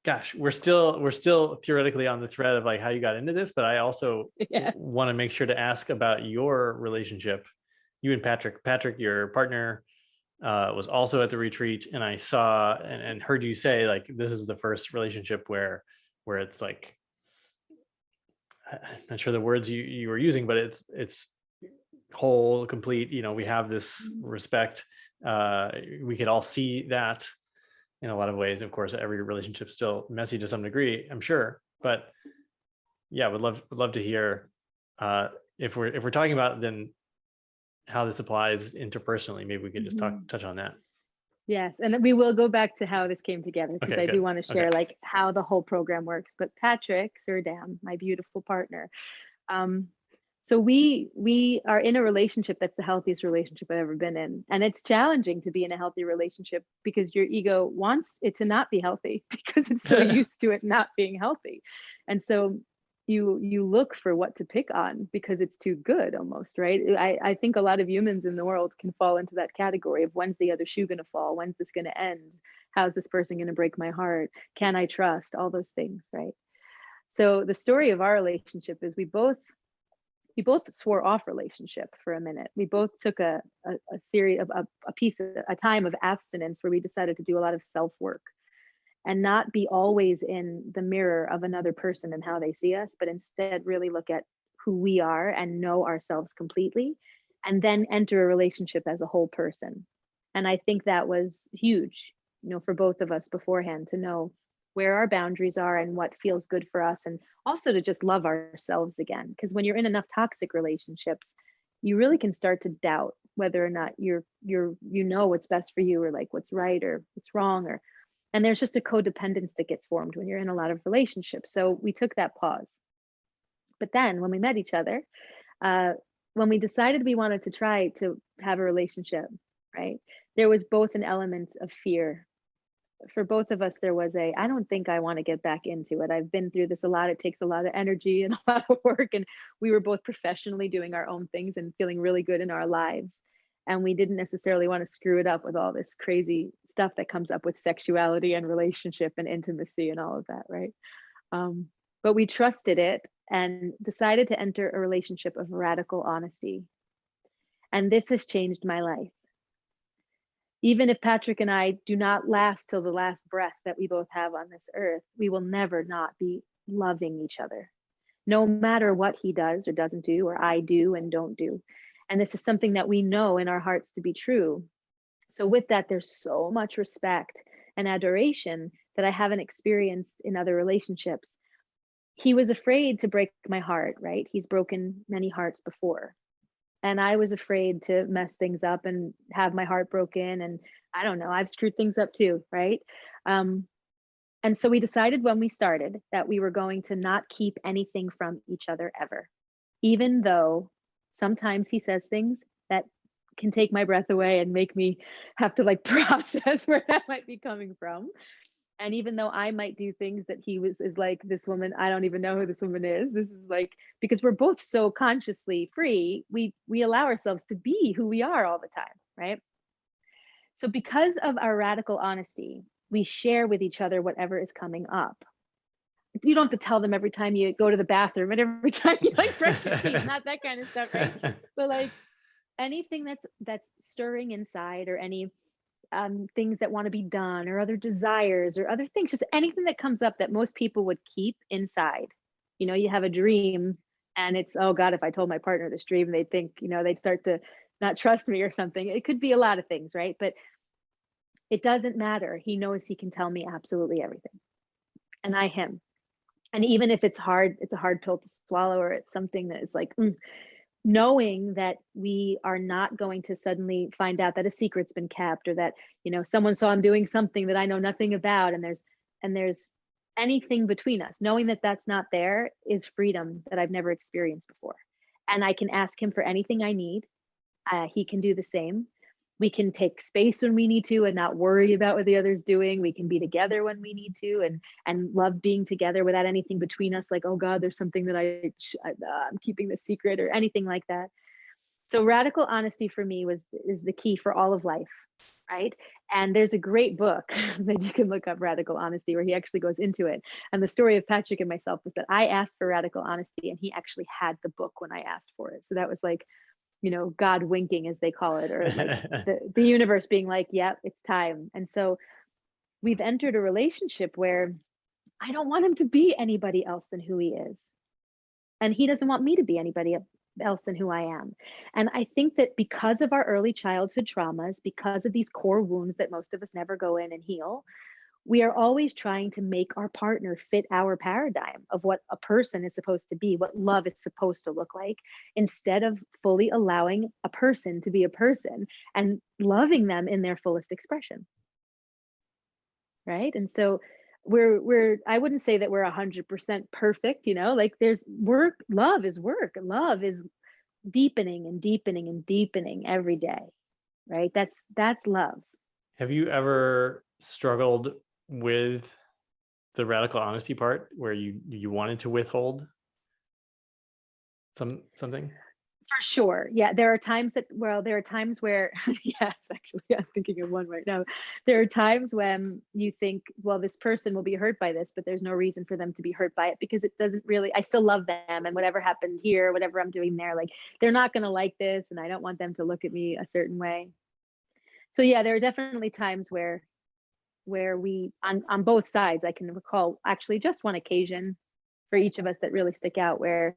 gosh, we're still theoretically on the thread of like how you got into this, but I also Yeah. want to make sure to ask about your relationship, you and Patrick. Patrick, your partner, was also at the retreat, and I saw and heard you say like this is the first relationship where it's like I'm not sure the words you were using, but it's whole, complete. We have this Mhm. respect. Uh, we could all see that in a lot of ways. Of course, every relationship's still messy to some degree, I'm sure. But yeah, would love to hear uh, if we're talking about then how this applies interpersonally. Maybe we could just Mhm. touch on that. Yes, and then we will go back to how this came together because Okay, I do good. want to Okay. share like how the whole program works. But Patrick Surdam, my beautiful partner, um, so we are in a relationship that's the healthiest relationship I've ever been in, and it's challenging to be in a healthy relationship because your ego wants it to not be healthy because it's so used to it not being healthy, and so you look for what to pick on because it's too good almost, right? I think a lot of humans in the world can fall into that category of when's the other shoe going to fall, when's this going to end, how's this person going to break my heart, can I trust, all those things, right? So the story of our relationship is we both swore off relationship for a minute. We both took a series of a piece of a time of abstinence where we decided to do a lot of self work and not be always in the mirror of another person and how they see us, but instead really look at who we are and know ourselves completely, and then enter a relationship as a whole person. And I think that was huge, for both of us beforehand to know where our boundaries are and what feels good for us, and also to just love ourselves again. Because when you're in enough toxic relationships, you really can start to doubt whether or not you know what's best for you or like what's right or what's wrong, or and there's just a codependence that gets formed when you're in a lot of relationships. So we took that pause. But then when we met each other, uh, when we decided we wanted to try to have a relationship, right, there was both an element of fear. For both of us, there was I don't think I want to get back into it. I've been through this a lot. It takes a lot of energy and a lot of work. And we were both professionally doing our own things and feeling really good in our lives. And we didn't necessarily want to screw it up with all this crazy stuff that comes up with sexuality and relationship and intimacy and all of that, right? Um, but we trusted it and decided to enter a relationship of radical honesty. And this has changed my life. Even if Patrick and I do not last till the last breath that we both have on this earth, we will never not be loving each other, no matter what he does or doesn't do, or I do and don't do. And this is something that we know in our hearts to be true. So, with that, there's so much respect and adoration that I haven't experienced in other relationships. He was afraid to break my heart, right? He's broken many hearts before. And I was afraid to mess things up and have my heart broken. And I don't know, I've screwed things up too, right? Um, and so we decided when we started that we were going to not keep anything from each other ever, even though sometimes he says things that can take my breath away and make me have to like process where that might be coming from. And even though I might do things that he was is like, this woman, I don't even know who this woman is. This is like, because we're both so consciously free, we allow ourselves to be who we are all the time, right? So because of our radical honesty, we share with each other whatever is coming up. You don't have to tell them every time you go to the bathroom and every time you like brush your teeth, not that kind of stuff, right? But like anything that's stirring inside, or any things that want to be done, or other desires, or other things, just anything that comes up that most people would keep inside. You have a dream, and it's, oh God, if I told my partner this dream, they'd think, they'd start to not trust me or something. It could be a lot of things, right? But it doesn't matter. He knows he can tell me absolutely everything. And I him. And even if it's a hard pill to swallow, or it's something that is like, knowing that we are not going to suddenly find out that a secret's been kept, or that someone saw him doing something that I know nothing about, and there's anything between us, knowing that that's not there is freedom that I've never experienced before. And I can ask him for anything I need. He can do the same. We can take space when we need to and not worry about what the other's doing. We can be together when we need to, and love being together without anything between us, like, oh God, there's something that I'm keeping the secret, or anything like that. So radical honesty for me is the key for all of life, right? And there's a great book that you can look up, Radical Honesty, where he actually goes into it. And the story of Patrick and myself was that I asked for radical honesty and he actually had the book when I asked for it. So that was like, God winking, as they call it, or like the universe being like, yep, it's time. And so we've entered a relationship where I don't want him to be anybody else than who he is. And he doesn't want me to be anybody else than who I am. And I think that because of our early childhood traumas, because of these core wounds that most of us never go in and heal, we are always trying to make our partner fit our paradigm of what a person is supposed to be, what love is supposed to look like, instead of fully allowing a person to be a person and loving them in their fullest expression. Right. And so I wouldn't say that we're 100% perfect, like there's work. Love is work. Love is deepening and deepening and deepening every day. Right. That's love. Have you ever struggled with the radical honesty part where you wanted to withhold something? For sure. Yeah. There are times where, yes, actually, I'm thinking of one right now. There are times when you think, well, this person will be hurt by this, but there's no reason for them to be hurt by it because it doesn't really, I still love them, and whatever happened here, whatever I'm doing there, like they're not going to like this and I don't want them to look at me a certain way. So yeah, there are definitely times where we on both sides, I can recall actually just one occasion for each of us that really stick out, where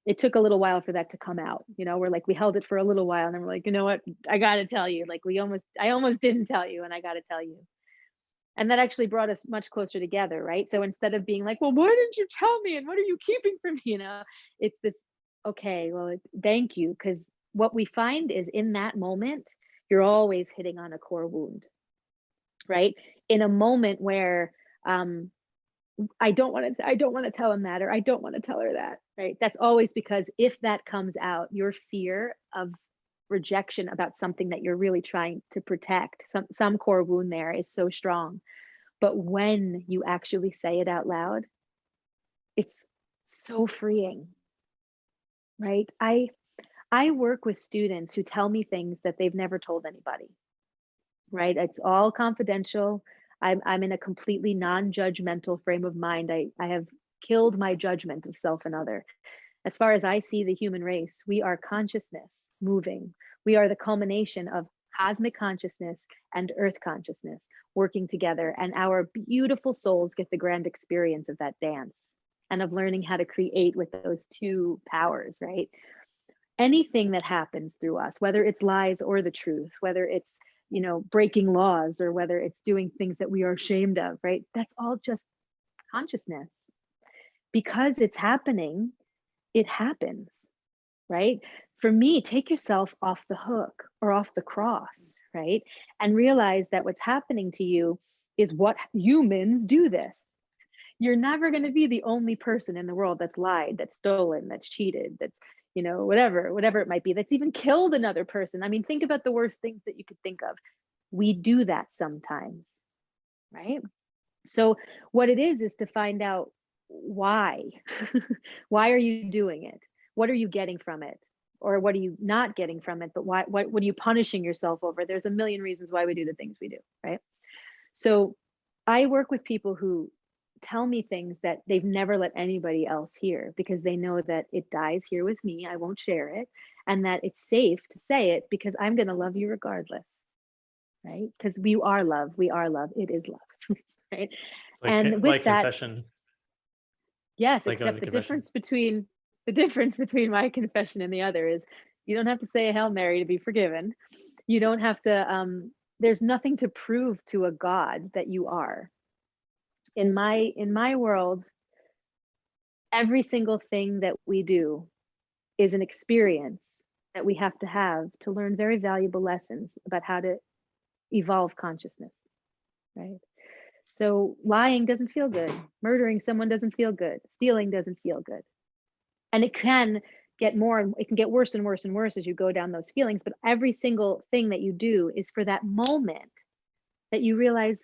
it took a little while for that to come out. We're like, we held it for a little while and then we're like, you know what, I got to tell you, like I almost didn't tell you and I got to tell you. And that actually brought us much closer together, right? So instead of being like, well, why didn't you tell me and what are you keeping from me, it's this, okay, well, thank you. Because what we find is in that moment, you're always hitting on a core wound, right? In a moment where I don't want to tell him that, or I don't want to tell her that, right? That's always because if that comes out, your fear of rejection about something that you're really trying to protect, some core wound there is so strong. But when you actually say it out loud, it's so freeing, right? I work with students who tell me things that they've never told anybody, right? It's all confidential. I'm in a completely non-judgmental frame of mind. I have killed my judgment of self and other. As far as I see the human race, we are consciousness moving. We are the culmination of cosmic consciousness and earth consciousness working together. And our beautiful souls get the grand experience of that dance and of learning how to create with those two powers, right? Anything that happens through us, whether it's lies or the truth, whether it's breaking laws or whether it's doing things that we are ashamed of, right? That's all just consciousness. Because it's happening, it happens, right? For me, take yourself off the hook or off the cross, right? And realize that what's happening to you is what humans do this. You're never going to be the only person in the world that's lied, that's stolen, that's cheated, that's whatever it might be, that's even killed another person. I mean, think about the worst things that you could think of. We do that sometimes, right? So what it is to find out why. Why are you doing it? What are you getting from it? Or what are you not getting from it? But what are you punishing yourself over? There's a million reasons why we do the things we do, right? So I work with people who tell me things that they've never let anybody else hear because they know that it dies here with me. I won't share it. And that it's safe to say it because I'm going to love you regardless. Right? Because we are love. We are love. It is love. Right? And with that, confession. yes, except the difference between my confession and the other is you don't have to say a Hail Mary to be forgiven. You don't have to, there's nothing to prove to a God that you are. In my world, every single thing that we do is an experience that we have to learn very valuable lessons about how to evolve consciousness, right? So lying doesn't feel good. Murdering someone doesn't feel good. Stealing doesn't feel good. And it can get worse and worse and worse as you go down those feelings. But every single thing that you do is for that moment that you realize,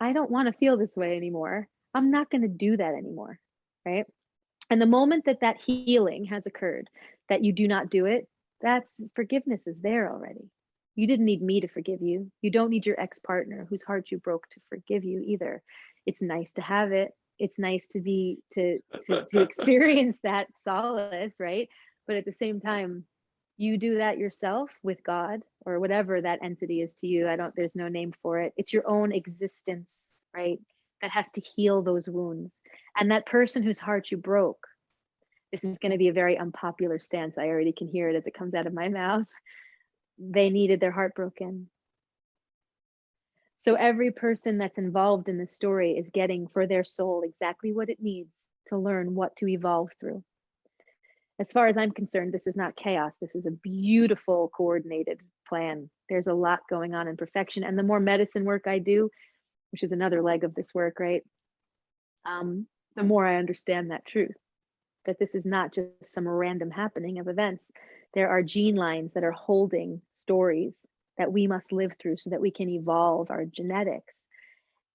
I don't want to feel this way anymore. I'm not going to do that anymore, right? And the moment that healing has occurred, that you do not do it, That's forgiveness is there already. You didn't need me to forgive you. You don't need your ex-partner whose heart you broke to forgive you either. It's nice to have it. It's nice to be to experience that solace, right? But at the same time, you do that yourself with God or whatever that entity is to you. I don't, there's no name for it. It's your own existence, right? That has to heal those wounds. And that person whose heart you broke, this is going to be a very unpopular stance. I already can hear it as it comes out of my mouth. They needed their heart broken. So every person that's involved in the story is getting for their soul exactly what it needs to learn what to evolve through. As far as I'm concerned, this is not chaos. This is a beautiful, coordinated plan. There's a lot going on in perfection. And the more medicine work I do, which is another leg of this work, right? The more I understand that truth, that this is not just some random happening of events. There are gene lines that are holding stories that we must live through so that we can evolve our genetics.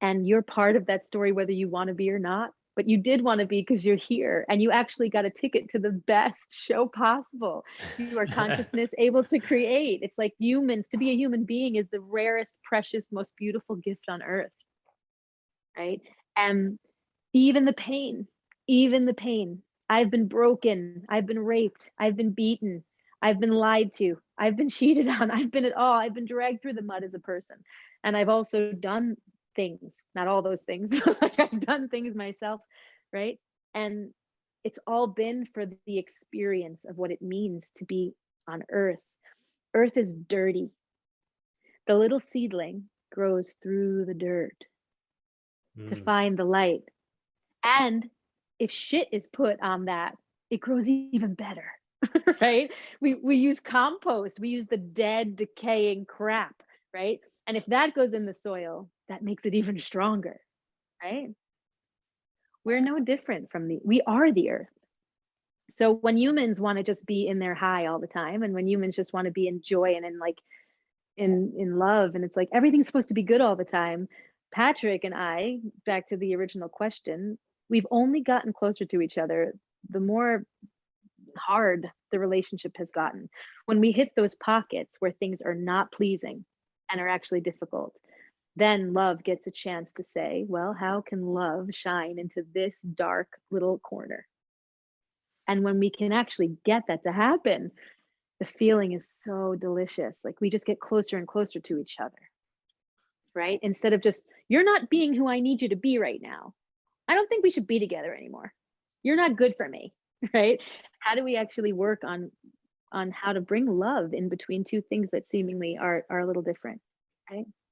And you're part of that story, whether you want to be or not. But you did want to be because you're here and you actually got a ticket to the best show possible. You are consciousness able to create. It's like humans, to be a human being is the rarest, precious, most beautiful gift on earth, right? And even the pain, even the pain. I've been broken. I've been raped. I've been beaten. I've been lied to. I've been cheated on. I've been at all. I've been dragged through the mud as a person. And I've also done things, not all those things, but like I've done things myself, right? And it's all been for the experience of what it means to be on earth. Earth is dirty. The little seedling grows through the dirt to find the light. And if shit is put on that, it grows even better, right? We use compost, we use the dead, decaying crap, right? And if that goes in the soil, that makes it even stronger, right? We're no different from we are the earth. So when humans want to just be in their high all the time, and when humans just want to be in joy and in like in love, and it's like everything's supposed to be good all the time, Patrick and I, back to the original question, we've only gotten closer to each other the more hard the relationship has gotten. When we hit those pockets where things are not pleasing and are actually difficult, then love gets a chance to say, well, how can love shine into this dark little corner? And when we can actually get that to happen, the feeling is so delicious. Like we just get closer and closer to each other, right? Instead of just, you're not being who I need you to be right now. I don't think we should be together anymore. You're not good for me, right? How do we actually work on how to bring love in between two things that seemingly are a little different, right?